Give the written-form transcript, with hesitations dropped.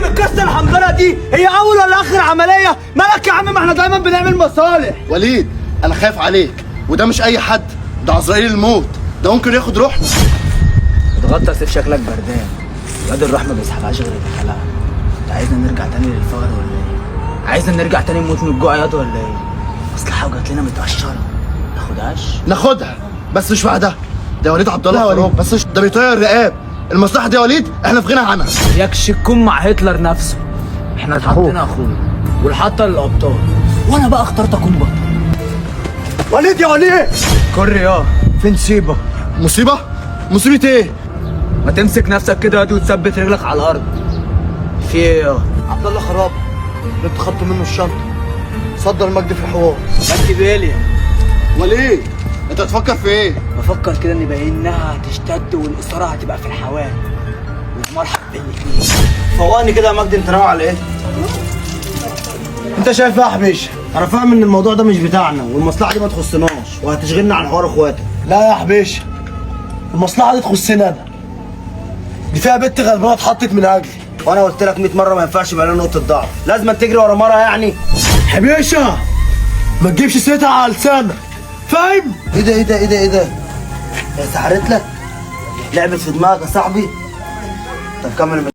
من القصه الحمضانه دي؟ هي اول ولا اخر عمليه؟ مالك يا عم؟ ما احنا دايما بنعمل مصالح. وليد انا خايف عليك، وده مش اي حد، ده عزرائيل الموت، ده ممكن ياخد روحنا. اتغطى سيف، شكلك بردان. ياد الروح ما بيسحبهاش غير الكلام. انت عايزنا نرجع تاني للفقر ولا ايه؟ عايزنا نرجع تاني نموت من الجوع ياد ولا ايه؟ مصلحه وجات لنا متقشره، ناخدهاش؟ ناخدها بس مش بعدها. ده وليد عبد الله خراب، بس ده بيطير الرقاب. المصلحه دي يا وليد احنا في غنى عنها. ياكش تكون مع هتلر نفسه. احنا اتحطينا اخويا والحطه للابطال، وانا بقى اخترت اكون بطل. وليد يا وليد كوريا فين سيبه؟ مصيبه؟ مصيبه ايه؟ ما تمسك نفسك كده يا وتثبت رجلك على الارض. في ايه يا عبد الله خراب اللي انت خدت منه الشنطه صدر المجد في الحوار. مجدي بيليا. وليه؟ انت بتفكر في ايه؟ بفكر كده ان بينها هتشتد والاثاره هتبقى في الحوالي ومرحب بالاثنين. فوقني كده يا مجدي، انت ناوي على ايه؟ انت شايف ايه يا حبيشه؟ انا فاهم ان الموضوع ده مش بتاعنا والمصلحه دي ما تخصناش وهتشغلنا عن حوار اخواتك. لا يا حبيشه، المصلحه دي تخصني انا. دي فيها بنت غلبانه اتحطت من اجلي، وانا قلت لك 100 مره ما ينفعش يبقى لنا نقطه ضعف، لازم تجري ورا مره يعني. حبيشه ما تجيبش سيرتها على لسانك، فاهم؟ ايه ده ايه ده ايه ده ايه ده؟ هي سحرت لك؟ لعبت في دماغك يا صاحبي؟ طب كمل.